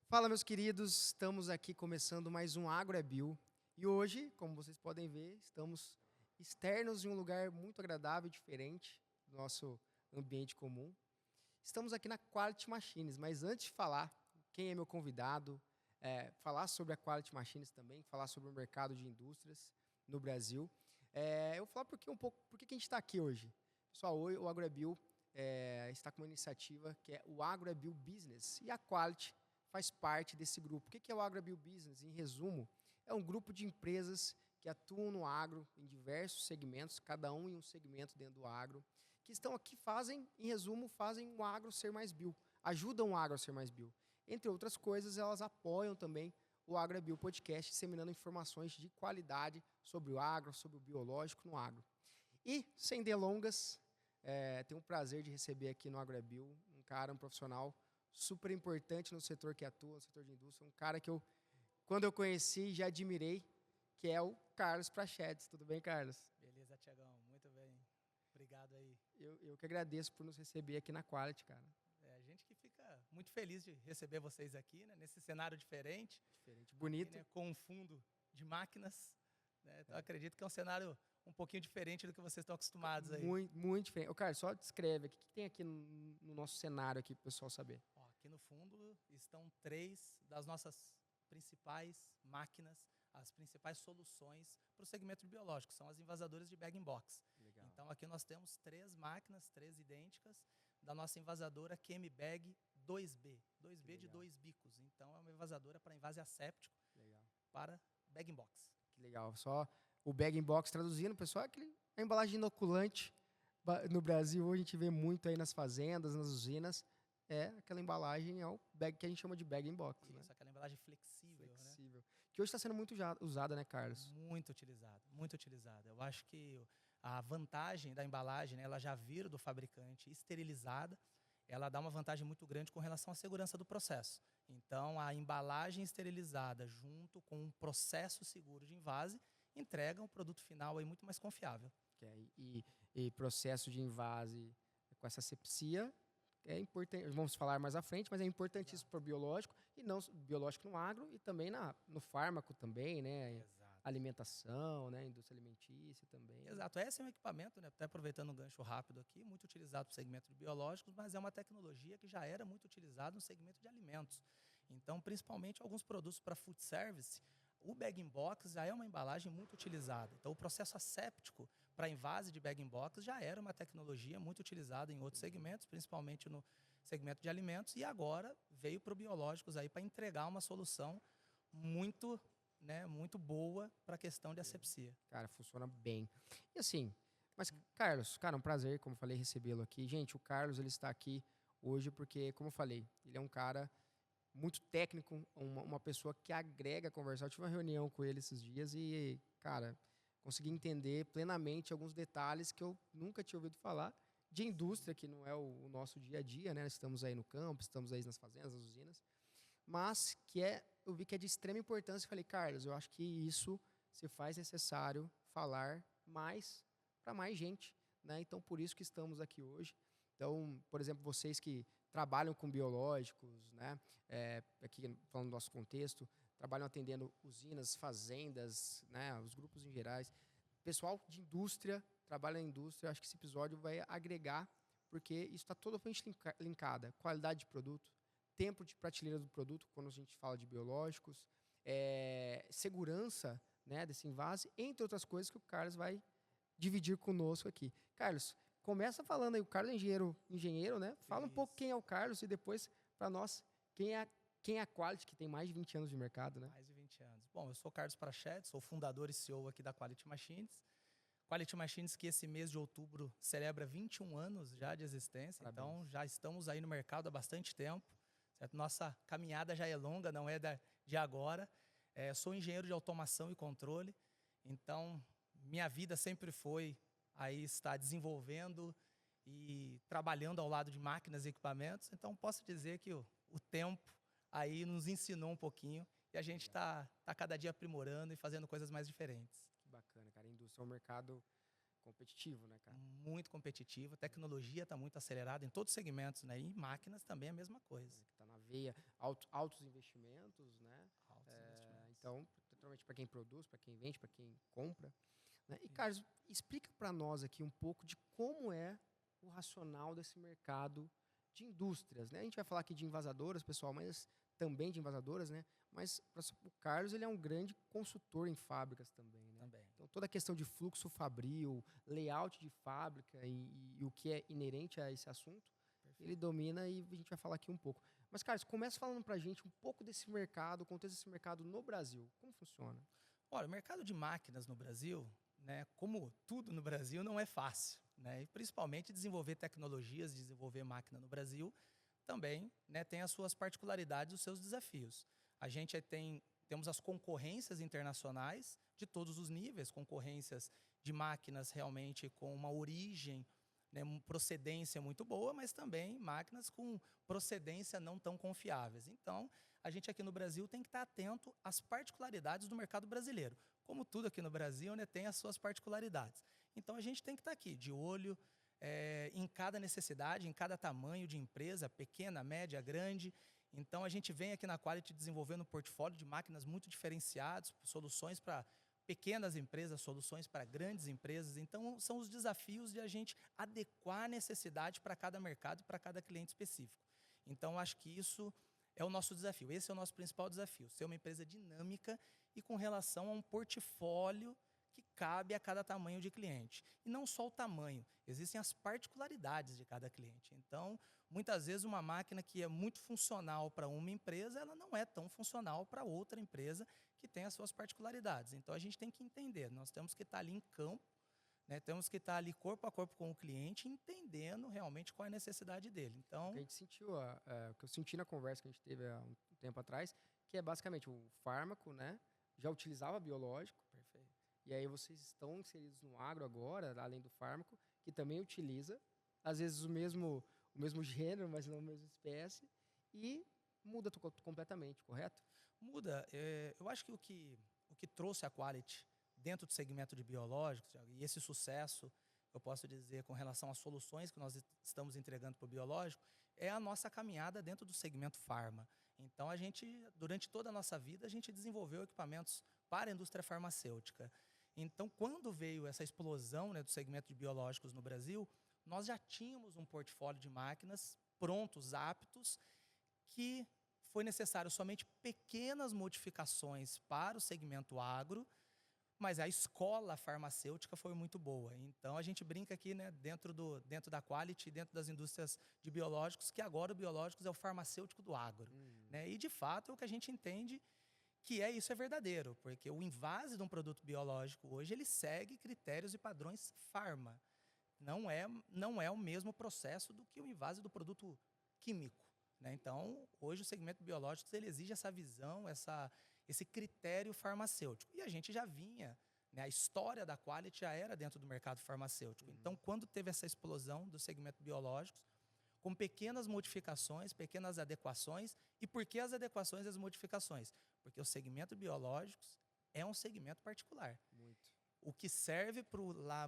Fala, meus queridos, estamos aqui começando mais um Agro é Bio. E hoje, como vocês podem ver, estamos externos em um lugar muito agradável e diferente do nosso ambiente comum. Estamos aqui na Quality Machines, mas antes de falar quem é meu convidado, falar sobre a Quality Machines também, falar sobre o mercado de indústrias no Brasil, eu vou falar por que a gente está aqui hoje. Pessoal, hoje o Agro é Bio está com uma iniciativa que é o Agro é Bio Business e a Quality faz parte desse grupo. O que é o Agro é Bio Business? Em resumo, é um grupo de empresas que atuam no agro em diversos segmentos, cada um em um segmento dentro do agro, que estão aqui, em resumo, fazem o agro ser mais bio, ajudam o agro a ser mais bio. Entre outras coisas, elas apoiam também o Agro é Bio Podcast, disseminando informações de qualidade sobre o agro, sobre o biológico no agro. E, sem delongas, tenho o prazer de receber aqui no Agro é Bio um profissional super importante no setor que atua, no setor de indústria, um cara que quando eu conheci, já admirei, que é o Carlos Prachedes. Tudo bem, Carlos? Beleza, Tiagão, muito bem. Obrigado aí. Eu que agradeço por nos receber aqui na Quality, cara. A gente que fica muito feliz de receber vocês aqui, né, nesse cenário diferente. Diferente, bonito. Aqui, né, com um fundo de máquinas. Né, então, acredito que é um cenário um pouquinho diferente do que vocês estão acostumados aí. Muito diferente. Ô, Carlos, só descreve, o que tem aqui no nosso cenário aqui para o pessoal saber? Ó, aqui no fundo estão 3 das nossas principais máquinas, as principais soluções para o segmento biológico, são as invasadoras de bag-in-box. Então, aqui nós temos 3 máquinas, 3 idênticas, da nossa invasadora QM-Bag 2B. 2B de 2 bicos. Então, é uma invasadora para invase asséptico para bag-in-box. Que legal. Só o bag-in-box traduzindo, pessoal, é a embalagem inoculante. No Brasil, hoje a gente vê muito aí nas fazendas, nas usinas. Aquela embalagem, é o bag que a gente chama de bag-in-box. Isso, né? Aquela embalagem flexível. Né? Que hoje está sendo muito usada, né, Carlos? Muito utilizada, muito utilizada. Eu acho que a vantagem da embalagem, né, ela já vir do fabricante esterilizada, ela dá uma vantagem muito grande com relação à segurança do processo. Então, a embalagem esterilizada junto com um processo seguro de invase entrega um produto final aí muito mais confiável. E processo de invase com essa asepsia é importante, vamos falar mais à frente, mas é importantíssimo para o biológico, e não biológico no agro e também no fármaco também, né? Exato. Alimentação, né? Indústria alimentícia também. Exato. Esse é um equipamento, né, até aproveitando um gancho rápido aqui, muito utilizado para o segmento de biológicos, mas é uma tecnologia que já era muito utilizada no segmento de alimentos. Então, principalmente alguns produtos para food service, o bag-in-box já é uma embalagem muito utilizada. Então, o processo asséptico para invase de bag-in-box já era uma tecnologia muito utilizada em outros segmentos, principalmente no segmento de alimentos, e agora veio para o biológicos aí para entregar uma solução muito, né, muito boa para a questão de asepsia. Cara, funciona bem. E assim, mas Carlos, cara, é um prazer, como eu falei, recebê-lo aqui. Gente, o Carlos, ele está aqui hoje porque, como eu falei, ele é um cara muito técnico, uma pessoa que agrega a conversar. Eu tive uma reunião com ele esses dias e, cara, consegui entender plenamente alguns detalhes que eu nunca tinha ouvido falar de indústria, que não é o nosso dia a dia, né? Estamos aí no campo, estamos aí nas fazendas, nas usinas, mas eu vi que é de extrema importância. E falei, Carlos, eu acho que isso se faz necessário falar mais para mais gente, né? Então, por isso que estamos aqui hoje. Então, por exemplo, vocês que trabalham com biológicos, né? Aqui falando do nosso contexto, trabalham atendendo usinas, fazendas, né? Os grupos em gerais. Pessoal de indústria, trabalha na indústria, acho que esse episódio vai agregar, porque isso está totalmente linkado. Qualidade de produto, tempo de prateleira do produto, quando a gente fala de biológicos, segurança, né, desse invase, entre outras coisas que o Carlos vai dividir conosco aqui. Carlos, começa falando aí, o Carlos é engenheiro, né? Fala um pouco quem é o Carlos e depois, para nós, quem é a Quality, que tem mais de 20 anos de mercado, né? Mais de 20 anos. Bom, eu sou Carlos Prachedes, sou fundador e CEO aqui da Quality Machines. Quality Machines que esse mês de outubro celebra 21 anos já de existência. Parabéns. Então, já estamos aí no mercado há bastante tempo. Certo? Nossa caminhada já é longa, não é de agora. Sou engenheiro de automação e controle. Então, minha vida sempre foi aí estar desenvolvendo e trabalhando ao lado de máquinas e equipamentos. Então, posso dizer que o tempo aí nos ensinou um pouquinho e a gente está cada dia aprimorando e fazendo coisas mais diferentes. Que bacana, cara. A indústria é um mercado competitivo, né, cara? Muito competitivo. A tecnologia está muito acelerada em todos os segmentos, né? E máquinas também é a mesma coisa. Que está veia, altos investimentos, né? Altos investimentos. Então, totalmente para quem produz, para quem vende, para quem compra. Né? E, Carlos, explica para nós aqui um pouco de como é o racional desse mercado de indústrias. Né? A gente vai falar aqui de envasadoras, pessoal, mas também de envasadoras, né? Mas o Carlos ele é um grande consultor em fábricas também. Né? Também. Então, toda a questão de fluxo fabril, layout de fábrica e o que é inerente a esse assunto, ele domina e a gente vai falar aqui um pouco. Mas, Carlos, começa falando para a gente um pouco desse mercado, o contexto desse mercado no Brasil. Como funciona? Olha, o mercado de máquinas no Brasil, né, como tudo no Brasil, não é fácil. Né? E principalmente desenvolver tecnologias, desenvolver máquina no Brasil, também, né, tem as suas particularidades, os seus desafios. A gente temos as concorrências internacionais de todos os níveis, concorrências de máquinas realmente com uma origem, né, uma procedência muito boa, mas também máquinas com procedência não tão confiáveis. Então, a gente aqui no Brasil tem que estar atento às particularidades do mercado brasileiro. Como tudo aqui no Brasil, né, tem as suas particularidades. Então, a gente tem que estar aqui de olho em cada necessidade, em cada tamanho de empresa, pequena, média, grande. Então, a gente vem aqui na Quality desenvolvendo um portfólio de máquinas muito diferenciados, soluções para pequenas empresas, soluções para grandes empresas. Então, são os desafios de a gente adequar a necessidade para cada mercado e para cada cliente específico. Então, acho que isso é o nosso desafio. Esse é o nosso principal desafio, ser uma empresa dinâmica e com relação a um portfólio que cabe a cada tamanho de cliente. E não só o tamanho, existem as particularidades de cada cliente. Então, muitas vezes uma máquina que é muito funcional para uma empresa, ela não é tão funcional para outra empresa que tem as suas particularidades. Então, a gente tem que entender, nós temos que estar ali em campo, né, temos que estar ali corpo a corpo com o cliente, entendendo realmente qual é a necessidade dele. Então, o que a gente sentiu, o que eu senti na conversa que a gente teve há um tempo atrás, que é basicamente o fármaco, né, já utilizava biológico. Perfeito. E aí vocês estão inseridos no agro agora, além do fármaco, que também utiliza, às vezes o mesmo gênero, mas não a mesma espécie, e muda completamente, correto? Muda. Eu acho que o que trouxe a Quality dentro do segmento de biológicos, e esse sucesso, eu posso dizer, com relação às soluções que nós estamos entregando para o biológico, é a nossa caminhada dentro do segmento farma. Então, durante toda a nossa vida, a gente desenvolveu equipamentos para a indústria farmacêutica. Então, quando veio essa explosão, né, do segmento de biológicos no Brasil, nós já tínhamos um portfólio de máquinas prontos, aptos, que foi necessário somente pequenas modificações para o segmento agro, mas a escola farmacêutica foi muito boa. Então, a gente brinca aqui, né, dentro da Quality, dentro das indústrias de biológicos, que agora o biológicos é o farmacêutico do agro. Né? E, de fato, é o que a gente entende que isso é verdadeiro, porque o invase de um produto biológico hoje, ele segue critérios e padrões farma. Não é o mesmo processo do que o invase do produto químico. Né? Então, hoje o segmento biológico ele exige essa visão, esse critério farmacêutico. E a gente já vinha, né, a história da Quality já era dentro do mercado farmacêutico. Então, quando teve essa explosão do segmento biológicos, com pequenas modificações, pequenas adequações. E por que as adequações e as modificações? Porque o segmento biológicos é um segmento particular. Muito. O que serve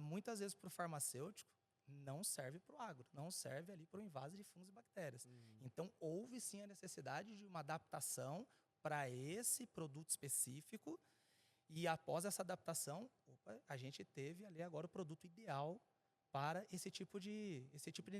muitas vezes para o farmacêutico, não serve para o agro, não serve ali para o invase de fungos e bactérias. Então, houve sim a necessidade de uma adaptação para esse produto específico e após essa adaptação, a gente teve ali agora o produto ideal para esse tipo de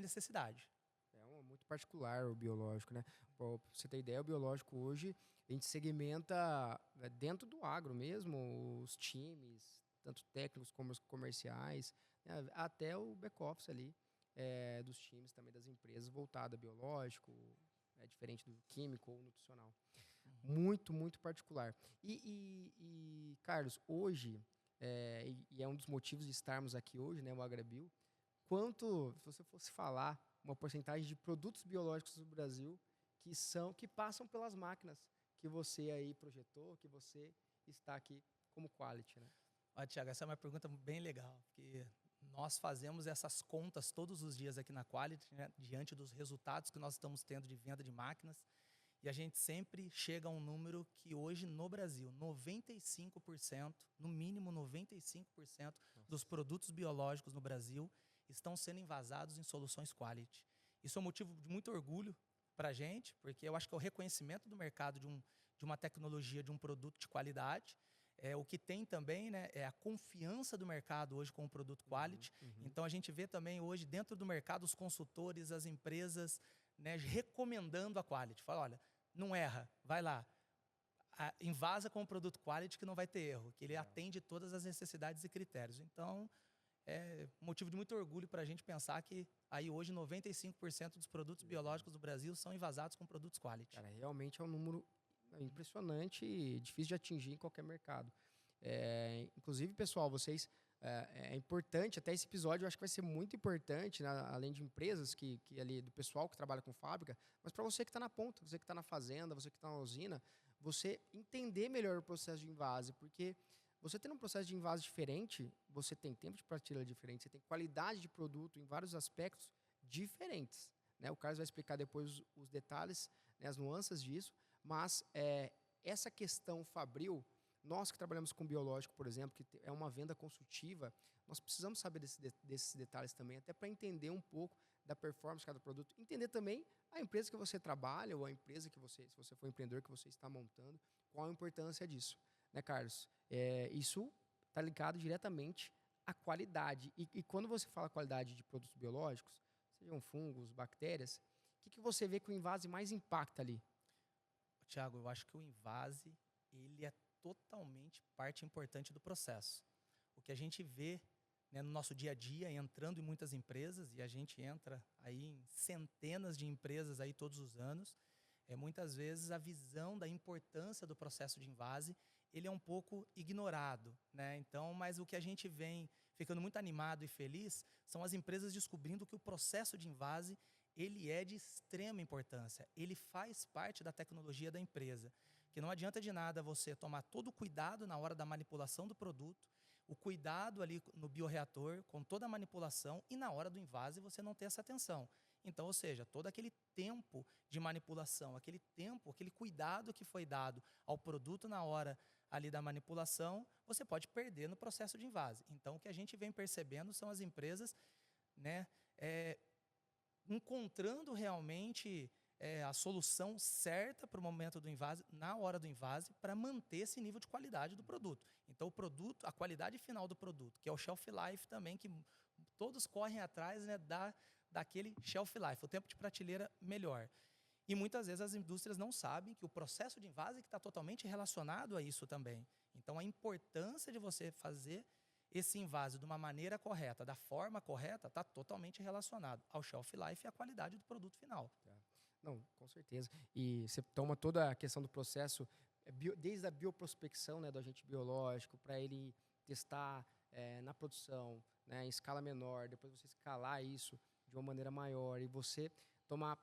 necessidade. É muito particular o biológico, né? Pra você ter ideia, o biológico hoje, a gente segmenta dentro do agro mesmo, os times, tanto técnicos como comerciais, né? Até o back-office ali dos times, também das empresas, voltado a biológico, diferente do químico ou nutricional. Muito, muito particular. E Carlos, hoje, e é um dos motivos de estarmos aqui hoje, né, o AgraBio, se você fosse falar uma porcentagem de produtos biológicos do Brasil que passam pelas máquinas que você aí projetou, que você está aqui como Quality, né? Tiago, essa é uma pergunta bem legal, porque nós fazemos essas contas todos os dias aqui na Quality, né, diante dos resultados que nós estamos tendo de venda de máquinas, e a gente sempre chega a um número que hoje no Brasil, 95%, no mínimo 95% dos produtos biológicos no Brasil estão sendo envasados em soluções Quality. Isso é um motivo de muito orgulho para a gente, porque eu acho que é o reconhecimento do mercado de uma tecnologia, de um produto de qualidade. O que tem também, né, é a confiança do mercado hoje com o produto quality. Então, a gente vê também hoje dentro do mercado os consultores, as empresas, né, recomendando a quality. Fala, olha, não erra, vai lá. Invasa com o produto quality que não vai ter erro, que ele atende todas as necessidades e critérios. Então, é motivo de muito orgulho para a gente pensar que aí hoje 95% dos produtos biológicos do Brasil são envasados com produtos quality. Cara, realmente é um número impressionante e difícil de atingir em qualquer mercado. Inclusive, pessoal, vocês... É importante, até esse episódio eu acho que vai ser muito importante, né, além de empresas, que ali, do pessoal que trabalha com fábrica, mas para você que está na ponta, você que está na fazenda, você que está na usina, você entender melhor o processo de invase, porque você tendo um processo de invase diferente, você tem tempo de prateleira diferente, você tem qualidade de produto em vários aspectos diferentes. Né? O Carlos vai explicar depois os detalhes, né, as nuances disso, mas essa questão fabril, nós que trabalhamos com biológico, por exemplo, que é uma venda consultiva, nós precisamos saber desses detalhes também, até para entender um pouco da performance de cada produto. Entender também a empresa que você trabalha ou a empresa que você, se você for empreendedor, que você está montando, qual a importância disso. Né, Carlos? Isso está ligado diretamente à qualidade. E quando você fala qualidade de produtos biológicos, sejam fungos, bactérias, o que você vê que o invase mais impacta ali? Tiago, eu acho que o invase, ele é totalmente parte importante do processo. O que a gente vê, né, no nosso dia a dia, entrando em muitas empresas, e a gente entra aí em centenas de empresas aí todos os anos, muitas vezes a visão da importância do processo de invase, ele é um pouco ignorado, né? Então, mas o que a gente vem ficando muito animado e feliz são as empresas descobrindo que o processo de invase, ele é de extrema importância, ele faz parte da tecnologia da empresa. Que não adianta de nada você tomar todo o cuidado na hora da manipulação do produto, o cuidado ali no bioreator, com toda a manipulação, e na hora do invase você não ter essa atenção. Então, ou seja, todo aquele tempo de manipulação, aquele tempo, aquele cuidado que foi dado ao produto na hora ali da manipulação, você pode perder no processo de invase. Então, o que a gente vem percebendo são as empresas, né, encontrando realmente a solução certa para o momento do invase, na hora do invase, para manter esse nível de qualidade do produto. Então, o produto, a qualidade final do produto, que é o shelf life também, que todos correm atrás, né, daquele shelf life, o tempo de prateleira melhor. E muitas vezes as indústrias não sabem que o processo de invase está totalmente relacionado a isso também. Então, a importância de você fazer esse invase de uma maneira correta, da forma correta, está totalmente relacionado ao shelf life e à qualidade do produto final. Não, com certeza. E você toma toda a questão do processo, desde a bioprospecção, né, do agente biológico, para ele testar na produção, né, em escala menor, depois você escalar isso de uma maneira maior e você tomar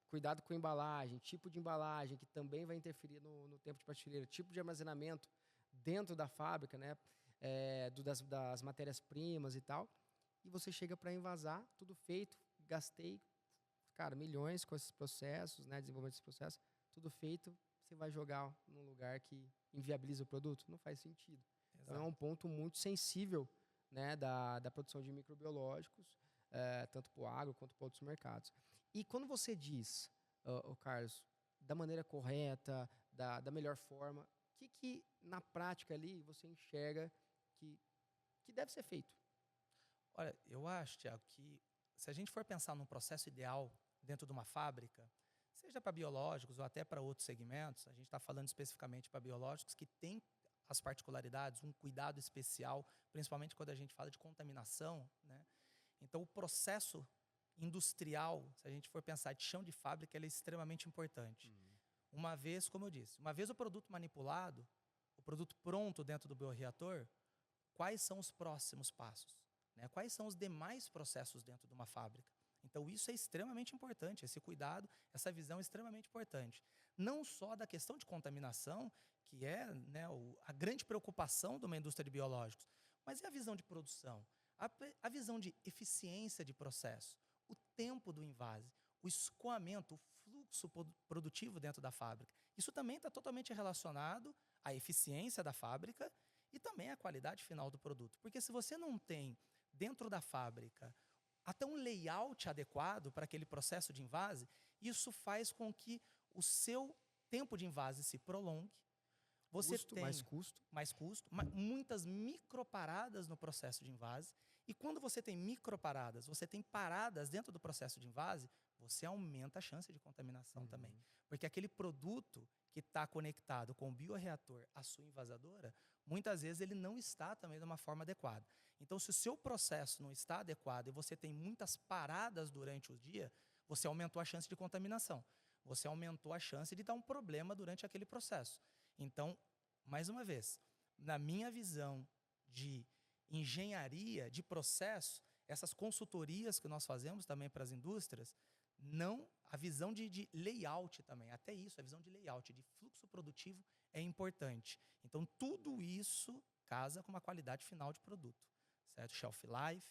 cuidado com a embalagem, tipo de embalagem, que também vai interferir no tempo de prateleira, tipo de armazenamento dentro da fábrica, né, das matérias-primas e tal, e você chega para envasar, tudo feito, gastei, cara, milhões com esses processos, né, desenvolvimento desses processos, tudo feito, você vai jogar num lugar que inviabiliza o produto? Não faz sentido. Exato. Então, é um ponto muito sensível, né, da produção de microbiológicos, tanto para o agro quanto para outros mercados. E quando você diz, Carlos, da maneira correta, da melhor forma, o que na prática ali você enxerga que deve ser feito? Olha, eu acho, Tiago, que se a gente for pensar num processo ideal dentro de uma fábrica, seja para biológicos ou até para outros segmentos, a gente está falando especificamente para biológicos, que tem as particularidades, um cuidado especial, principalmente quando a gente fala de contaminação, né? Então, o processo industrial, se a gente for pensar de chão de fábrica, ele é extremamente importante. Uma vez, como eu disse, uma vez o produto manipulado, o produto pronto dentro do bioreator, quais são os próximos passos? Né? Quais são os demais processos dentro de uma fábrica? Então, isso é extremamente importante, esse cuidado, essa visão é extremamente importante. Não só da questão de contaminação, que é, né, a grande preocupação de uma indústria de biológicos, mas e a visão de produção? A visão de eficiência de processo, o tempo do invase, o escoamento, o fluxo produtivo dentro da fábrica. Isso também está totalmente relacionado à eficiência da fábrica e também à qualidade final do produto. Porque se você não tem dentro da fábrica até um layout adequado para aquele processo de invase, isso faz com que o seu tempo de invase se prolongue. Você tem mais custo, muitas microparadas no processo de invase. E quando você tem microparadas, você tem paradas dentro do processo de invase, você aumenta a chance de contaminação também. Porque aquele produto que está conectado com o bioreator à sua invasadora, muitas vezes ele não está também de uma forma adequada. Então, se o seu processo não está adequado e você tem muitas paradas durante o dia, você aumentou a chance de contaminação. Você aumentou a chance de dar um problema durante aquele processo. Então, mais uma vez, na minha visão de engenharia, de processo, essas consultorias que nós fazemos também para as indústrias, não, a visão de layout também, até isso, a visão de layout, de fluxo produtivo é importante. Então, tudo isso casa com uma qualidade final de produto, certo? Shelf life,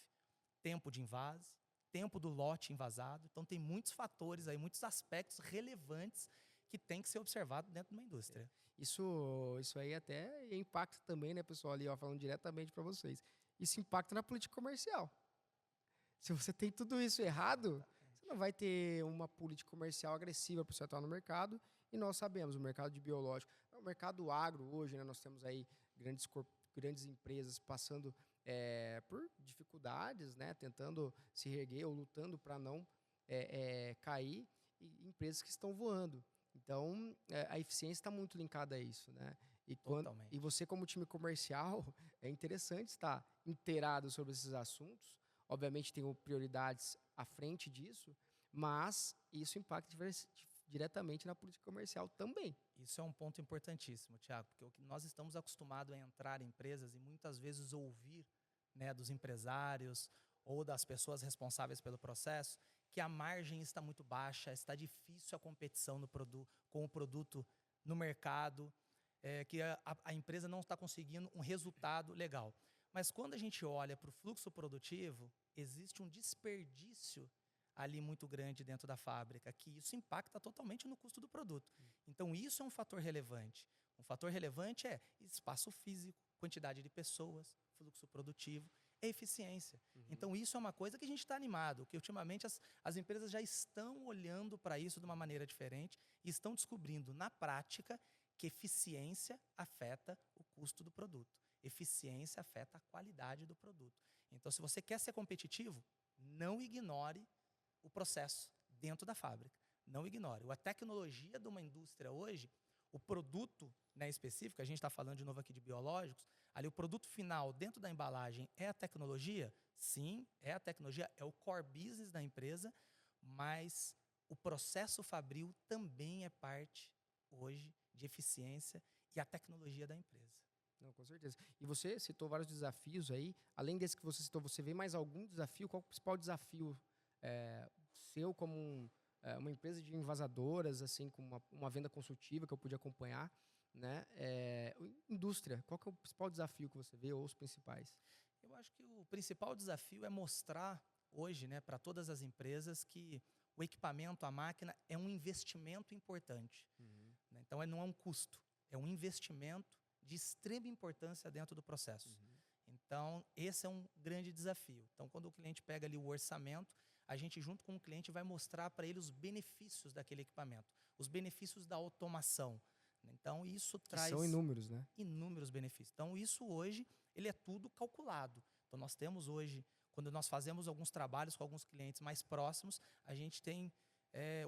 tempo de invase, tempo do lote invasado. Então, tem muitos fatores aí, muitos aspectos relevantes que tem que ser observado dentro de uma indústria. Isso aí até impacta também, né, pessoal, ali, ó, falando diretamente para vocês. Isso impacta na política comercial. Se você tem tudo isso errado, você não vai ter uma política comercial agressiva para você atuar no mercado. E nós sabemos, o mercado de biológico, o mercado agro hoje, né, nós temos aí grandes empresas passando por dificuldades, né, tentando se reerguer ou lutando para não cair, e empresas que estão voando. Então, a eficiência está muito linkada a isso, né? E você, como time comercial, é interessante estar inteirado sobre esses assuntos. Obviamente, tem prioridades à frente disso, mas isso impacta diretamente na política comercial também. Isso é um ponto importantíssimo, Thiago, porque o que nós estamos acostumados a entrar em empresas e muitas vezes ouvir, né, dos empresários ou das pessoas responsáveis pelo processo, que a margem está muito baixa, está difícil a competição com o produto no mercado, que a empresa não está conseguindo um resultado legal. Mas quando a gente olha para o fluxo produtivo, existe um desperdício ali muito grande dentro da fábrica, que isso impacta totalmente no custo do produto. Então, isso é um fator relevante. Um fator relevante é espaço físico, quantidade de pessoas, fluxo produtivo, eficiência. Então, isso é uma coisa que a gente está animado, que ultimamente as empresas já estão olhando para isso de uma maneira diferente e estão descobrindo na prática que eficiência afeta o custo do produto. Eficiência afeta a qualidade do produto. Então, se você quer ser competitivo, não ignore o processo dentro da fábrica. Não ignore. A tecnologia de uma indústria hoje, o produto, né, específico, a gente está falando de novo aqui de biológicos, ali o produto final dentro da embalagem é a tecnologia? Sim, é a tecnologia, é o core business da empresa, mas o processo fabril também é parte, hoje, de eficiência e a tecnologia da empresa. Não, com certeza. E você citou vários desafios aí. Além desse que você citou, você vê mais algum desafio? Qual é o principal desafio seu como uma empresa de invasadoras, assim, com uma venda consultiva que eu pude acompanhar, né? Indústria, qual que é o principal desafio que você vê, ou os principais? Eu acho que o principal desafio é mostrar hoje, né, para todas as empresas que o equipamento, a máquina, é um investimento importante. Né? Então, não é um custo, é um investimento de extrema importância dentro do processo. Então, esse é um grande desafio. Então, quando o cliente pega ali o orçamento, a gente, junto com o cliente, vai mostrar para ele os benefícios daquele equipamento, os benefícios da automação. Então, isso traz... São inúmeros, né? Inúmeros benefícios. Então, isso hoje, ele é tudo calculado. Então, nós temos hoje, quando nós fazemos alguns trabalhos com alguns clientes mais próximos, a gente tem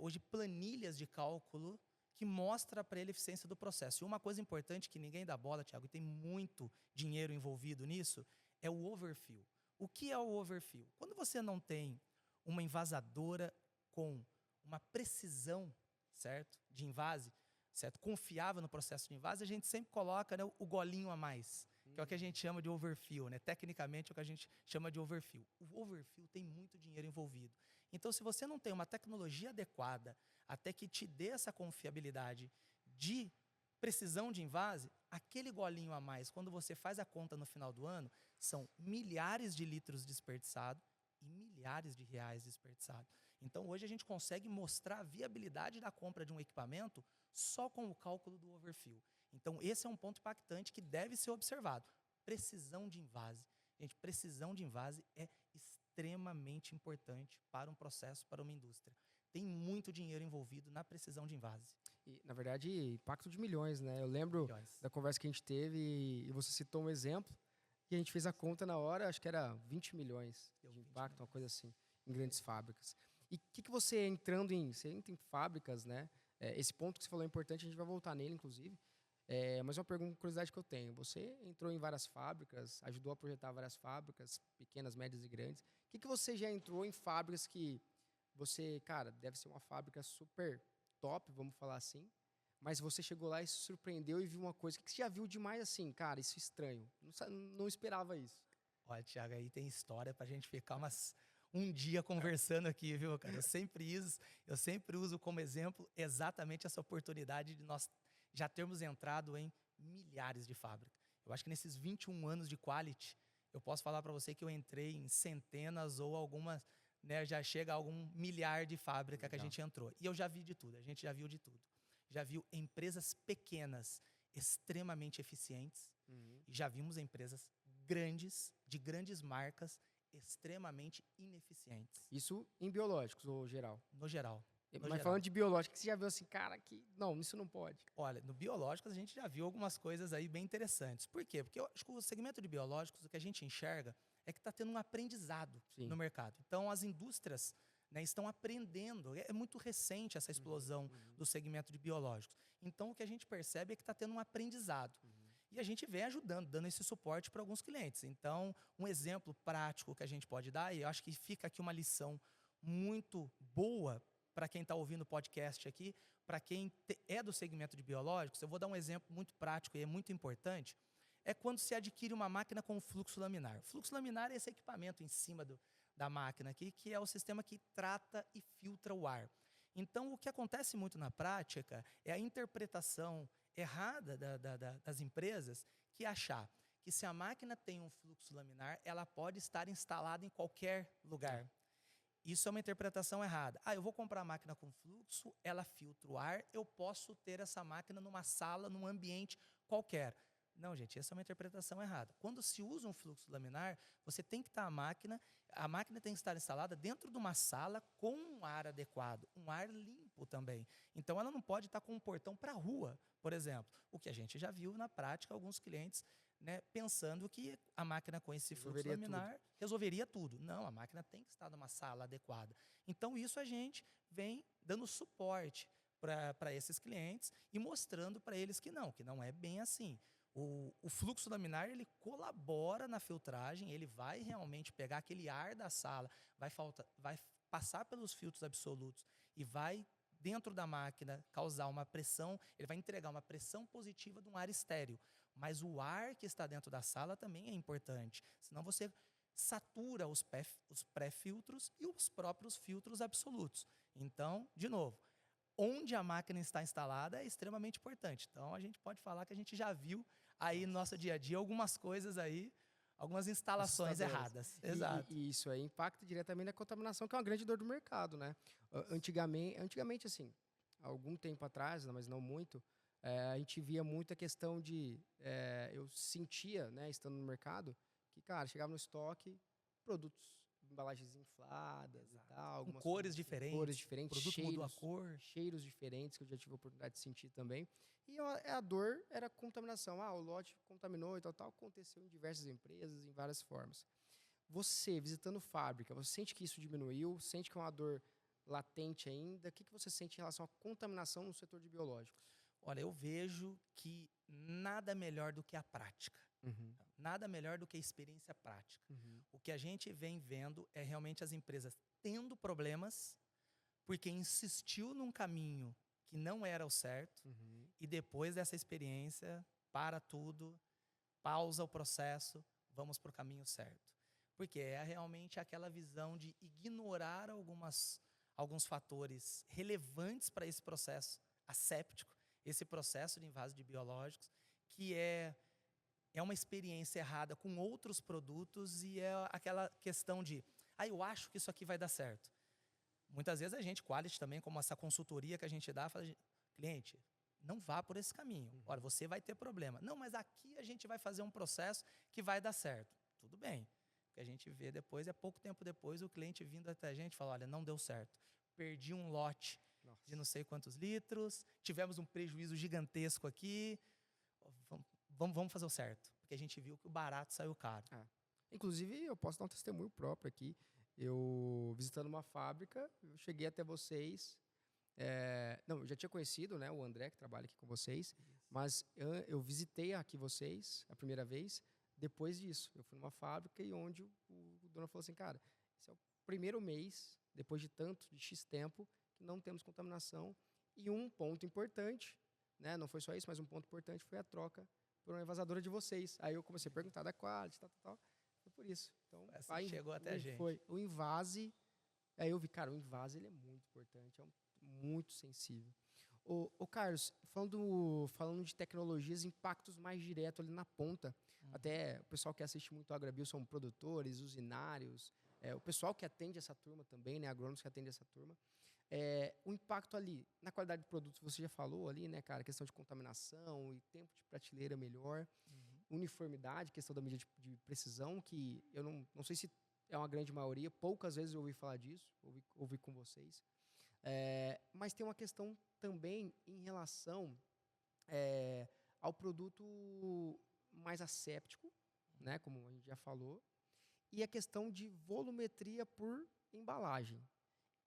hoje planilhas de cálculo que mostra para ele a eficiência do processo. E uma coisa importante que ninguém dá bola, Thiago, e tem muito dinheiro envolvido nisso, é o overfill. O que é o overfill? Quando você não tem uma envasadora com uma precisão, certo, de invase, certo, confiável no processo de invase, a gente sempre coloca, né, o golinho a mais, que é o que a gente chama de overfill, né? Tecnicamente é o que a gente chama de overfill. O overfill tem muito dinheiro envolvido. Então, se você não tem uma tecnologia adequada até que te dê essa confiabilidade de precisão de invase, aquele golinho a mais, quando você faz a conta no final do ano, são milhares de litros desperdiçados e milhares de reais desperdiçados. Então, hoje a gente consegue mostrar a viabilidade da compra de um equipamento só com o cálculo do overfill. Então, esse é um ponto impactante que deve ser observado. Precisão de invase. Gente, precisão de invase é extremamente importante para um processo, para uma indústria. Tem muito dinheiro envolvido na precisão de envase. E, na verdade, impacto de milhões, né? Eu lembro Milhões. da conversa que a gente teve e você citou um exemplo e a gente fez a conta na hora, acho que era 20 milhões de impacto, uma coisa assim, em grandes fábricas. E o que você você entra em fábricas, né? Esse ponto que você falou é importante, a gente vai voltar nele, inclusive. Mas uma curiosidade que eu tenho. Você entrou em várias fábricas, ajudou a projetar várias fábricas, pequenas, médias e grandes. O que você já entrou em fábricas que você, cara, deve ser uma fábrica super top, vamos falar assim, mas você chegou lá e se surpreendeu e viu uma coisa. O que você já viu demais assim? Cara, isso é estranho. Não esperava isso. Olha, Thiago, aí tem história pra gente ficar um dia conversando aqui, viu, cara? Eu sempre uso como exemplo exatamente essa oportunidade de nós já termos entrado em milhares de fábricas. Eu acho que nesses 21 anos de quality, eu posso falar para você que eu entrei em centenas ou algumas, né, já chega a algum milhar de fábricas que a gente entrou. E eu já vi de tudo, a gente já viu de tudo. Já viu empresas pequenas, extremamente eficientes, e já vimos empresas grandes, de grandes marcas, extremamente ineficientes. Isso em biológicos ou geral? No geral. Mas falando de biológico, que você já viu assim, cara, não, isso não pode. Olha, no biológicos a gente já viu algumas coisas aí bem interessantes. Por quê? Porque eu acho que o segmento de biológicos, o que a gente enxerga é que está tendo um aprendizado no mercado. Então, as indústrias, né, estão aprendendo. É muito recente essa explosão do segmento de biológicos. Então, o que a gente percebe é que está tendo um aprendizado. E a gente vem ajudando, dando esse suporte para alguns clientes. Então, um exemplo prático que a gente pode dar, e eu acho que fica aqui uma lição muito boa para quem está ouvindo o podcast aqui, para quem é do segmento de biológicos, eu vou dar um exemplo muito prático e é muito importante, é quando se adquire uma máquina com fluxo laminar. O fluxo laminar é esse equipamento em cima da máquina aqui, que é o sistema que trata e filtra o ar. Então, o que acontece muito na prática é a interpretação errada das empresas que achar que se a máquina tem um fluxo laminar, ela pode estar instalada em qualquer lugar. Isso é uma interpretação errada. Eu vou comprar a máquina com fluxo, ela filtra o ar, eu posso ter essa máquina numa sala, num ambiente qualquer. Não, gente, essa é uma interpretação errada. Quando se usa um fluxo laminar, você tem que estar a máquina tem que estar instalada dentro de uma sala com um ar adequado, um ar limpo também. Então, ela não pode estar com um portão para a rua, por exemplo. O que a gente já viu na prática, alguns clientes, né, pensando que a máquina com esse fluxo laminar resolveria tudo. Não, a máquina tem que estar numa sala adequada. Então, isso a gente vem dando suporte para esses clientes e mostrando para eles que não é bem assim. O fluxo laminar, ele colabora na filtragem, ele vai realmente pegar aquele ar da sala, vai passar pelos filtros absolutos e vai, dentro da máquina, causar uma pressão, ele vai entregar uma pressão positiva de um ar estéreo. Mas o ar que está dentro da sala também é importante, senão você satura os pré-filtros e os próprios filtros absolutos. Então, de novo, onde a máquina está instalada é extremamente importante. Então, a gente pode falar que a gente já viu aí no nosso dia a dia algumas coisas aí, algumas instalações erradas. Exato. E isso aí impacta diretamente na contaminação, que é uma grande dor do mercado, né? Antigamente assim, algum tempo atrás, mas não muito, a gente via muita questão de... eu sentia, né, estando no mercado, que, cara, chegava no estoque, produtos, embalagens infladas e tal. Com cores diferentes, produto mudou a cor. Cheiros diferentes, que eu já tive a oportunidade de sentir também. E a dor era contaminação. O lote contaminou e tal. Aconteceu em diversas empresas, em várias formas. Você, visitando fábrica, você sente que isso diminuiu? Sente que é uma dor latente ainda? O que você sente em relação à contaminação no setor de biológicos? Olha, eu vejo que nada melhor do que a prática. Nada melhor do que a experiência prática. O que a gente vem vendo é realmente as empresas tendo problemas porque insistiu num caminho que não era o certo e depois dessa experiência, para tudo, pausa o processo, vamos para o caminho certo. Porque é realmente aquela visão de ignorar alguns fatores relevantes para esse processo asséptico, esse processo de invase de biológicos, que é uma experiência errada com outros produtos e é aquela questão de, eu acho que isso aqui vai dar certo. Muitas vezes a gente, quality também, como essa consultoria que a gente dá, fala, cliente, não vá por esse caminho. Olha, você vai ter problema. Não, mas aqui a gente vai fazer um processo que vai dar certo. Tudo bem. que a gente vê depois, é pouco tempo depois o cliente vindo até a gente e fala, olha, não deu certo. Perdi um lote de não sei quantos litros, tivemos um prejuízo gigantesco aqui, vamos fazer o certo. Porque a gente viu que o barato saiu caro. Inclusive, eu posso dar um testemunho próprio aqui. Eu, visitando uma fábrica, eu cheguei até vocês. Não, eu já tinha conhecido, né, o André, que trabalha aqui com vocês. Mas eu visitei aqui vocês a primeira vez. Depois disso, eu fui numa fábrica e onde o dono falou assim, cara, esse é o primeiro mês, depois de X tempo, que não temos contaminação. E um ponto importante, né, não foi só isso, mas um ponto importante foi a troca por uma envasadora de vocês. Aí eu comecei a perguntar da quality, tal. Foi por isso. Então, aí chegou até a gente. Foi o Envase. Aí eu vi, cara, o Envase ele é muito importante, muito sensível. Ô Carlos, falando de tecnologias, impactos mais diretos ali na ponta. Até o pessoal que assiste muito a AgroAbio são produtores, usinários, o pessoal que atende essa turma também, né, agrônomos que atendem essa turma. O impacto ali na qualidade do produto, você já falou ali, né, cara, questão de contaminação e tempo de prateleira melhor, uniformidade, questão da medida de precisão, que eu não sei se é uma grande maioria, poucas vezes eu ouvi falar disso, ouvi com vocês. Mas tem uma questão também em relação ao produto mais asséptico, né, como a gente já falou, e a questão de volumetria por embalagem.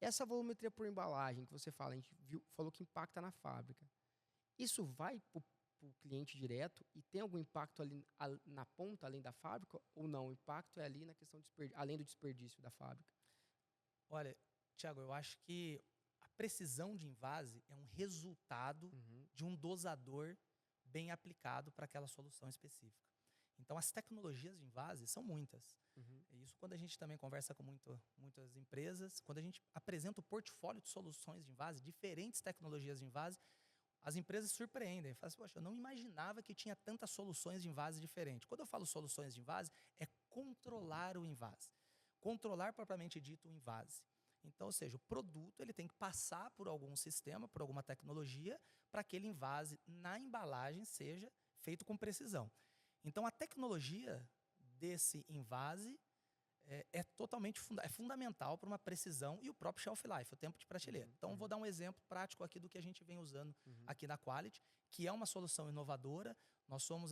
Essa volumetria por embalagem que você fala, a gente falou que impacta na fábrica. Isso vai para o cliente direto e tem algum impacto ali na ponta, além da fábrica, ou não? O impacto é ali na questão além do desperdício da fábrica? Olha, Thiago, eu acho que a precisão de envase é um resultado de um dosador bem aplicado para aquela solução específica. Então, as tecnologias de envase são muitas. Isso quando a gente também conversa com muitas empresas, quando a gente apresenta o portfólio de soluções de envase, diferentes tecnologias de envase, as empresas surpreendem. Falam assim, poxa, eu não imaginava que tinha tantas soluções de envase diferentes. Quando eu falo soluções de envase, é controlar o envase. Controlar propriamente dito o envase. Então, ou seja, o produto ele tem que passar por algum sistema, por alguma tecnologia, para que aquele envase na embalagem seja feito com precisão. Então, a tecnologia desse envase é totalmente fundamental para uma precisão e o próprio shelf life, o tempo de prateleira. Então, vou dar um exemplo prático aqui do que a gente vem usando aqui na Quality, que é uma solução inovadora. Nós somos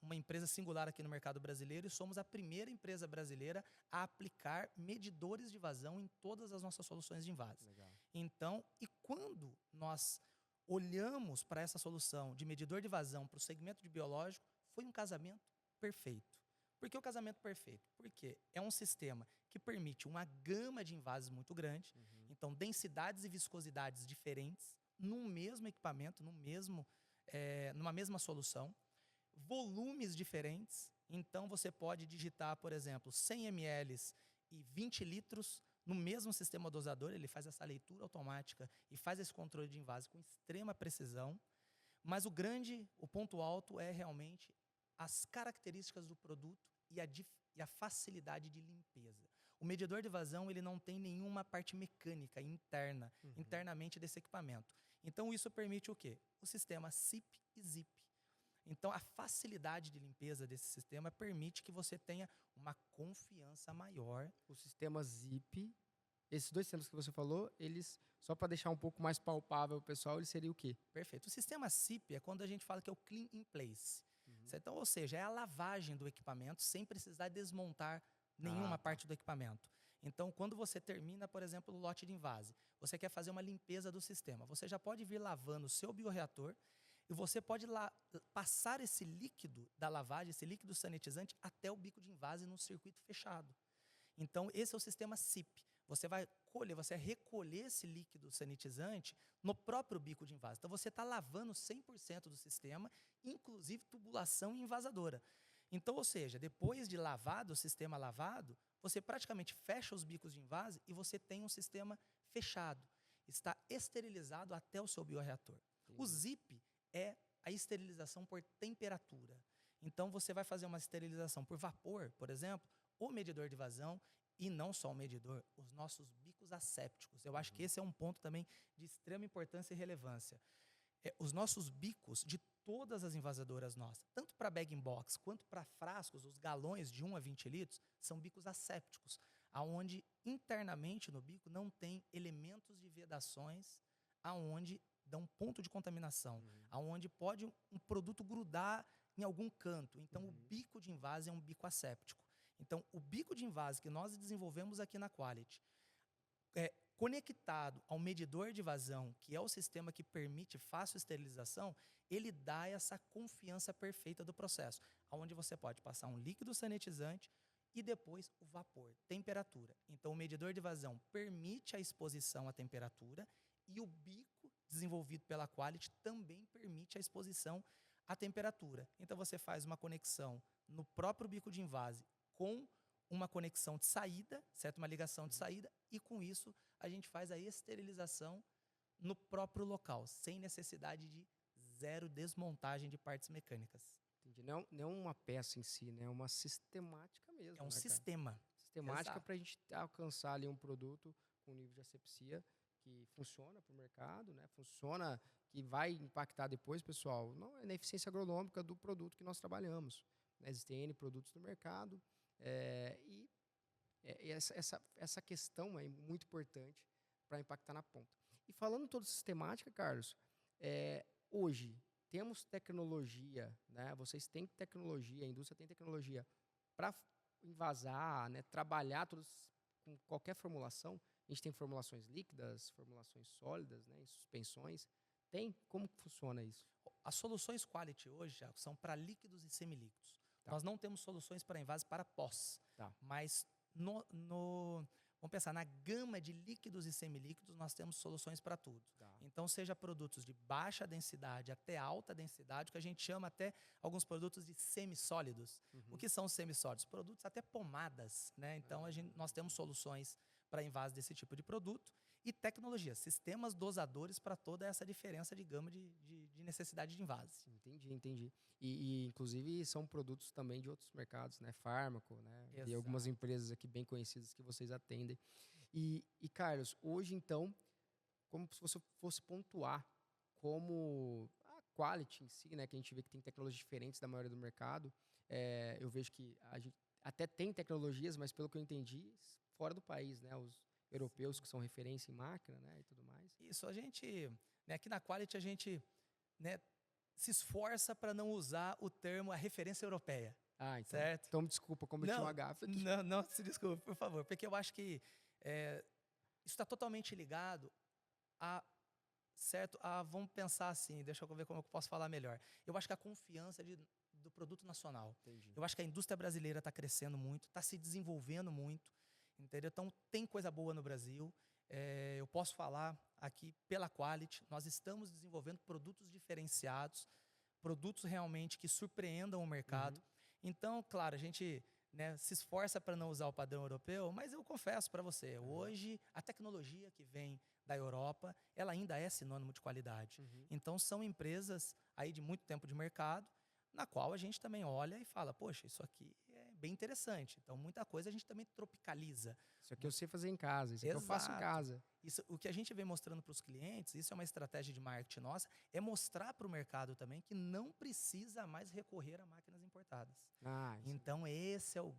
uma empresa singular aqui no mercado brasileiro e somos a primeira empresa brasileira a aplicar medidores de vazão em todas as nossas soluções de envase. Legal. Então, e quando nós olhamos para essa solução de medidor de vazão para o segmento de biológico, foi um casamento perfeito. Por que o casamento perfeito? Porque é um sistema que permite uma gama de envases muito grande, então densidades e viscosidades diferentes, num mesmo equipamento, numa mesma solução, volumes diferentes, então você pode digitar, por exemplo, 100 ml e 20 litros no mesmo sistema dosador, ele faz essa leitura automática e faz esse controle de envase com extrema precisão, mas o ponto alto é realmente as características do produto e a facilidade de limpeza. O medidor de vazão ele não tem nenhuma parte mecânica internamente desse equipamento. Então, isso permite o quê? O sistema SIP e ZIP. Então, a facilidade de limpeza desse sistema permite que você tenha uma confiança maior. O sistema ZIP, esses dois sistemas que você falou, eles, só para deixar um pouco mais palpável o pessoal, ele seria o quê? Perfeito. O sistema SIP é quando a gente fala que é o Clean in Place. Então, ou seja, é a lavagem do equipamento sem precisar desmontar nenhuma parte do equipamento. Então, quando você termina, por exemplo, o lote de envase, você quer fazer uma limpeza do sistema, você já pode vir lavando o seu bioreator e você pode passar esse líquido da lavagem, esse líquido sanitizante, até o bico de envase num circuito fechado. Então, esse é o sistema SIP. Você vai recolher esse líquido sanitizante no próprio bico de envase. Então, você está lavando 100% do sistema, inclusive tubulação e envasadora. Então, ou seja, depois de lavado, o sistema lavado, você praticamente fecha os bicos de envase e você tem um sistema fechado. Está esterilizado até o seu bioreator. O ZIP é a esterilização por temperatura. Então, você vai fazer uma esterilização por vapor, por exemplo, o medidor de vazão, e não só o medidor, os nossos bicos assépticos. Eu acho que esse é um ponto também de extrema importância e relevância. Os nossos bicos, de todas as envasadoras nossas, tanto para bag-in-box quanto para frascos, os galões de 1 a 20 litros, são bicos assépticos, aonde internamente no bico não tem elementos de vedações aonde dão ponto de contaminação, aonde pode um produto grudar em algum canto. Então, o bico de invase é um bico asséptico. Então, o bico de invase que nós desenvolvemos aqui na Quality, conectado ao medidor de vazão, que é o sistema que permite fácil esterilização, ele dá essa confiança perfeita do processo, onde você pode passar um líquido sanitizante e depois o vapor, temperatura. Então, o medidor de vazão permite a exposição à temperatura e o bico desenvolvido pela Quality também permite a exposição à temperatura. Então, você faz uma conexão no próprio bico de invase com uma conexão de saída, certo? Uma ligação de saída, e com isso a gente faz a esterilização no próprio local, sem necessidade de zero desmontagem de partes mecânicas. Entendi. Não é uma peça em si, né? É uma sistemática mesmo. É um né, sistema. Sistemática para a gente alcançar ali um produto com nível de asepsia que funciona para o mercado, né? Funciona, que vai impactar depois, pessoal, não é na eficiência agronômica do produto que nós trabalhamos. Né? Existem N produtos no mercado e essa questão é muito importante para impactar na ponta. E falando toda sistemática, Carlos, hoje temos tecnologia, né? Vocês têm tecnologia, a indústria tem tecnologia para envasar, né? Trabalhar com qualquer formulação. A gente tem formulações líquidas, formulações sólidas, né? Em suspensões. Tem? Como que funciona isso? As soluções Quality hoje já são para líquidos e semilíquidos. Tá. Nós não temos soluções para envase para pós, tá. Mas vamos pensar, na gama de líquidos e semilíquidos, nós temos soluções para tudo. Tá. Então, seja produtos de baixa densidade até alta densidade, o que a gente chama até alguns produtos de semissólidos. O que são semissólidos? Produtos até pomadas, né? Então, nós temos soluções para envase desse tipo de produto e tecnologia, sistemas dosadores para toda essa diferença de gama de necessidade de envase. Entendi. E inclusive, são produtos também de outros mercados, né? Fármaco, né? Exato. Tem algumas empresas aqui bem conhecidas que vocês atendem. E Carlos, hoje, então, como se você fosse pontuar como a Quality em si, né? Que a gente vê que tem tecnologias diferentes da maioria do mercado. Eu vejo que a gente até tem tecnologias, mas pelo que eu entendi, fora do país, né? Os europeus que são referência em máquina, né? E tudo mais. Isso, a gente, né, aqui na Quality, a gente, né, se esforça para não usar o termo a referência europeia. Então, certo? Então, desculpa, cometi uma gafe aqui. Não, se desculpe, por favor, porque eu acho que isso está totalmente ligado vamos pensar assim, deixa eu ver como eu posso falar melhor. Eu acho que a confiança do produto nacional. Entendi. Eu acho que a indústria brasileira está crescendo muito, está se desenvolvendo muito, entendeu? Então, tem coisa boa no Brasil. Eu posso falar aqui pela Quality, nós estamos desenvolvendo produtos diferenciados, produtos realmente que surpreendam o mercado. Então, claro, a gente, né, se esforça para não usar o padrão europeu, mas eu confesso para você, hoje a tecnologia que vem da Europa, ela ainda é sinônimo de qualidade. Então, são empresas aí de muito tempo de mercado, na qual a gente também olha e fala, poxa, isso aqui é bem interessante. Então, muita coisa a gente também tropicaliza. Isso aqui eu sei fazer em casa, isso aqui eu faço em casa. Isso, o que a gente vem mostrando para os clientes, isso é uma estratégia de marketing nossa, é mostrar para o mercado também que não precisa mais recorrer a máquinas importadas. Então, esse é o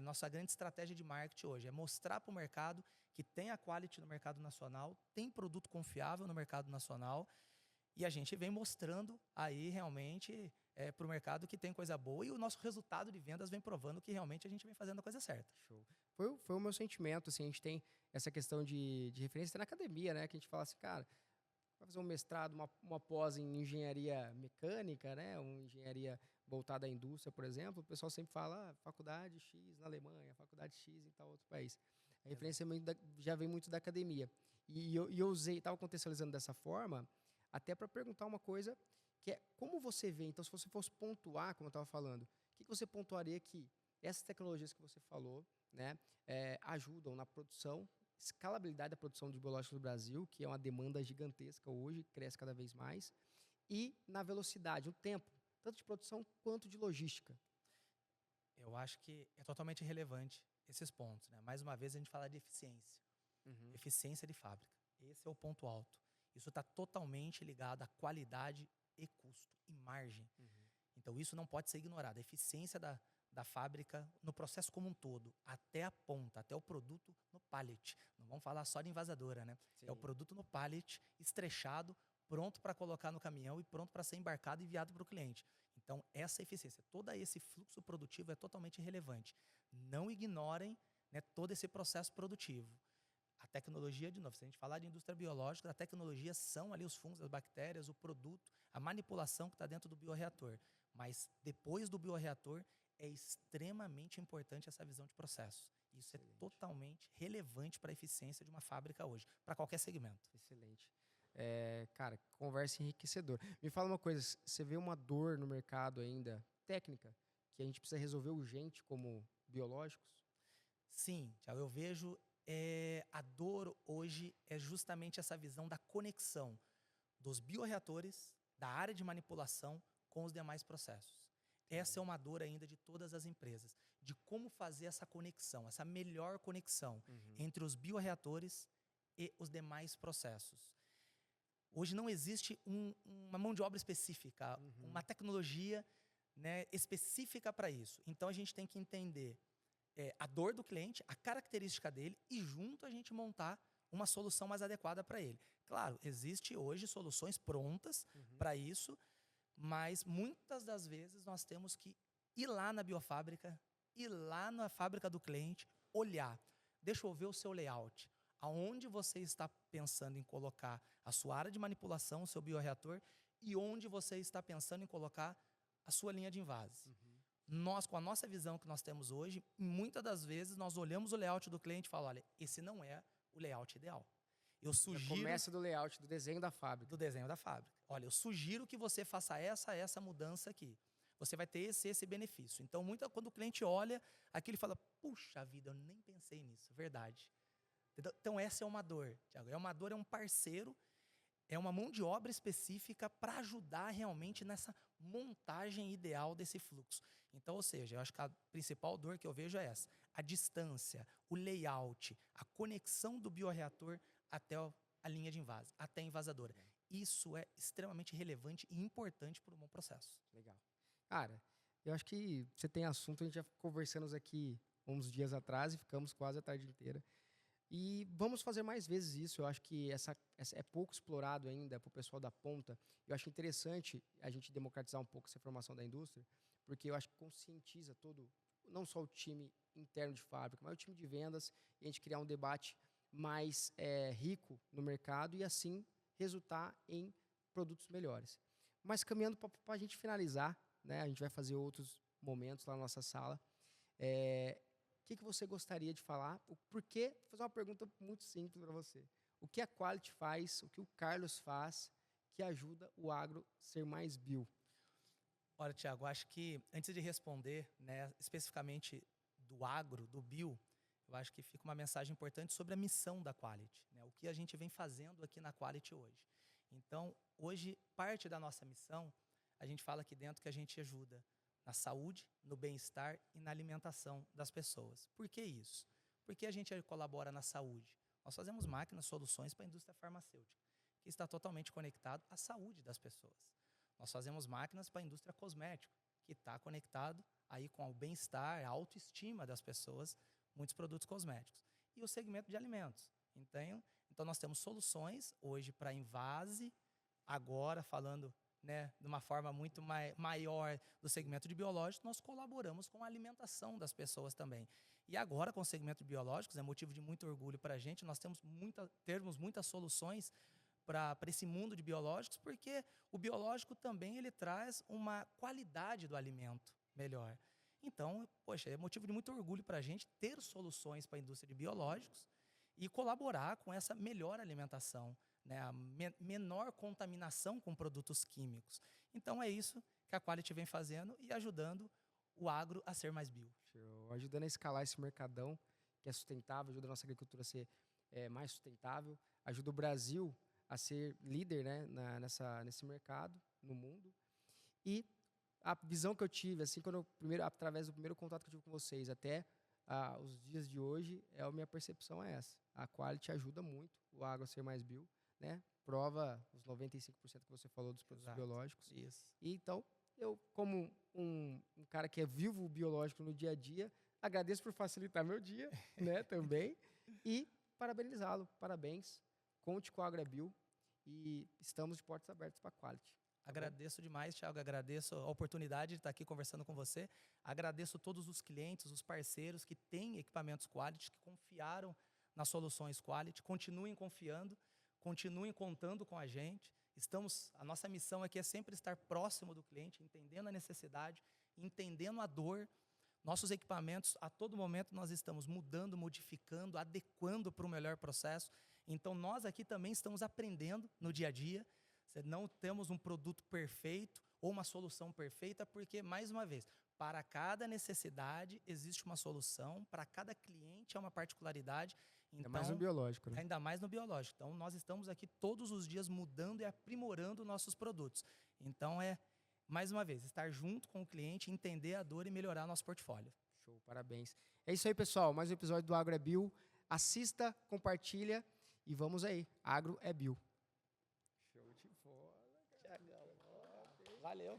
nossa grande estratégia de marketing hoje, é mostrar para o mercado que tem a Quality no mercado nacional, tem produto confiável no mercado nacional, e a gente vem mostrando aí realmente para o mercado que tem coisa boa, e o nosso resultado de vendas vem provando que realmente a gente vem fazendo a coisa certa. Show. Foi o meu sentimento, assim, a gente tem essa questão de referência na academia, né? Que a gente fala assim, cara, vai fazer um mestrado, uma pós em engenharia mecânica, né? Uma engenharia voltada à indústria, por exemplo, o pessoal sempre fala faculdade X na Alemanha, faculdade X em tal outro país. A referência já vem muito da academia. E eu estava contextualizando dessa forma, até para perguntar uma coisa, que é como você vê, então, se você fosse pontuar, como eu estava falando, o que você pontuaria que essas tecnologias que você falou, né, ajudam na produção, escalabilidade da produção de biológicos no Brasil, que é uma demanda gigantesca hoje, cresce cada vez mais, e na velocidade, o tempo, tanto de produção quanto de logística? Eu acho que é totalmente relevante esses pontos, né? Mais uma vez, a gente fala de eficiência. Eficiência de fábrica. Esse é o ponto alto. Isso está totalmente ligado à qualidade e custo e margem. Então, isso não pode ser ignorado. A eficiência da fábrica no processo como um todo, até a ponta, até o produto no pallet. Não vamos falar só de envasadora, né? Sim. É o produto no pallet, estrechado, pronto para colocar no caminhão e pronto para ser embarcado e enviado para o cliente. Então, essa eficiência, todo esse fluxo produtivo é totalmente relevante. Não ignorem, né, todo esse processo produtivo. A tecnologia, de novo, se a gente falar de indústria biológica, a tecnologia são ali os fungos, as bactérias, o produto, a manipulação que está dentro do bioreator. Mas depois do bioreator, é extremamente importante essa visão de processo. Isso Excelente. é totalmente relevante para a eficiência de uma fábrica hoje, para qualquer segmento. Excelente. Cara, conversa enriquecedora. Me fala uma coisa, você vê uma dor no mercado ainda, técnica, que a gente precisa resolver urgente como biológicos? Sim, Thiago, eu vejo a dor hoje é justamente essa visão da conexão dos bioreatores, da área de manipulação com os demais processos. Essa é uma dor ainda de todas as empresas, de como fazer essa conexão, essa melhor conexão entre os bioreatores e os demais processos. Hoje não existe uma mão de obra específica, uma tecnologia, né, específica para isso. Então, a gente tem que entender a dor do cliente, a característica dele e junto a gente montar uma solução mais adequada para ele. Claro, existe hoje soluções prontas para isso, mas muitas das vezes nós temos que ir lá na biofábrica, ir lá na fábrica do cliente, olhar. Deixa eu ver o seu layout. Aonde você está pensando em colocar a sua área de manipulação, o seu bioreator, e onde você está pensando em colocar a sua linha de envase. Nós, com a nossa visão que nós temos hoje, muitas das vezes nós olhamos o layout do cliente e falamos, olha, esse não é o layout ideal. Eu sugiro... Começa do layout, do desenho da fábrica. Do desenho da fábrica. Olha, eu sugiro que você faça essa mudança aqui. Você vai ter esse benefício. Então, quando o cliente olha, aqui ele fala, puxa vida, eu nem pensei nisso, verdade. Então, essa é uma dor, Thiago. É uma dor, é um parceiro, é uma mão de obra específica para ajudar realmente nessa montagem ideal desse fluxo. Então, ou seja, eu acho que a principal dor que eu vejo é essa. A distância, o layout, a conexão do bioreator até a linha de envase, até a envasadora. Isso é extremamente relevante e importante para um bom processo. Legal. Cara, eu acho que você tem assunto, a gente já conversamos aqui uns dias atrás e ficamos quase a tarde inteira. E vamos fazer mais vezes isso. Eu acho que essa é pouco explorado ainda para o pessoal da ponta. Eu acho interessante a gente democratizar um pouco essa informação da indústria, porque eu acho que conscientiza todo, não só o time interno de fábrica, mas o time de vendas, e a gente criar um debate mais rico no mercado e assim resultar em produtos melhores. Mas caminhando para a gente finalizar, né, a gente vai fazer outros momentos lá na nossa sala. O que você gostaria de falar? Vou fazer uma pergunta muito simples para você. O que a Quality faz, o que o Carlos faz, que ajuda o agro a ser mais bio? Olha, Thiago, acho que antes de responder, né, especificamente do agro, do bio, eu acho que fica uma mensagem importante sobre a missão da Quality, né, o que a gente vem fazendo aqui na Quality hoje. Então, hoje, parte da nossa missão, a gente fala aqui dentro que a gente ajuda na saúde, no bem-estar e na alimentação das pessoas. Por que isso? Porque a gente colabora na saúde. Nós fazemos máquinas, soluções para a indústria farmacêutica, que está totalmente conectado à saúde das pessoas. Nós fazemos máquinas para a indústria cosmética, que está conectado aí com o bem-estar, a autoestima das pessoas, muitos produtos cosméticos. E o segmento de alimentos. Então nós temos soluções hoje para envase, agora falando, né, de uma forma muito maior do segmento de biológicos, nós colaboramos com a alimentação das pessoas também. E agora, com o segmento de biológicos, é motivo de muito orgulho para a gente, nós temos muitas soluções para esse mundo de biológicos, porque o biológico também ele traz uma qualidade do alimento melhor. Então, poxa, é motivo de muito orgulho para a gente ter soluções para a indústria de biológicos e colaborar com essa melhor alimentação, né, a menor contaminação com produtos químicos. Então, é isso que a Quality vem fazendo e ajudando o agro a ser mais bio. Show. Ajudando a escalar esse mercadão que é sustentável, ajuda a nossa agricultura a ser mais sustentável, ajuda o Brasil a ser líder, né, nesse mercado, no mundo. E a visão que eu tive, assim, através do primeiro contato que eu tive com vocês, até os dias de hoje, a minha percepção é essa. A Quality ajuda muito o agro a ser mais bio, né, prova os 95% que você falou dos produtos Exato. biológicos. Isso. E então, eu, como um cara que é vivo o biológico no dia a dia, agradeço por facilitar meu dia, né, também. E parabenizá-lo. Parabéns. Conte com a AgroBio. E estamos de portas abertas para a Quality. Agradeço demais, Thiago. Agradeço a oportunidade de estar aqui conversando com você. Agradeço todos os clientes, os parceiros que têm equipamentos Quality, que confiaram nas soluções Quality. Continuem confiando, continuem contando com a gente. A nossa missão aqui é sempre estar próximo do cliente, entendendo a necessidade, entendendo a dor. Nossos equipamentos, a todo momento, nós estamos mudando, modificando, adequando para o melhor processo. Então, nós aqui também estamos aprendendo no dia a dia. Não temos um produto perfeito ou uma solução perfeita, porque, mais uma vez, para cada necessidade existe uma solução, para cada cliente é uma particularidade. Então, ainda mais no biológico, né? Ainda mais no biológico. Então, nós estamos aqui todos os dias mudando e aprimorando nossos produtos. Então, mais uma vez, estar junto com o cliente, entender a dor e melhorar nosso portfólio. Show, parabéns. É isso aí, pessoal. Mais um episódio do Agro é Bio. Assista, compartilha e vamos aí. Agro é Bio. Valeu.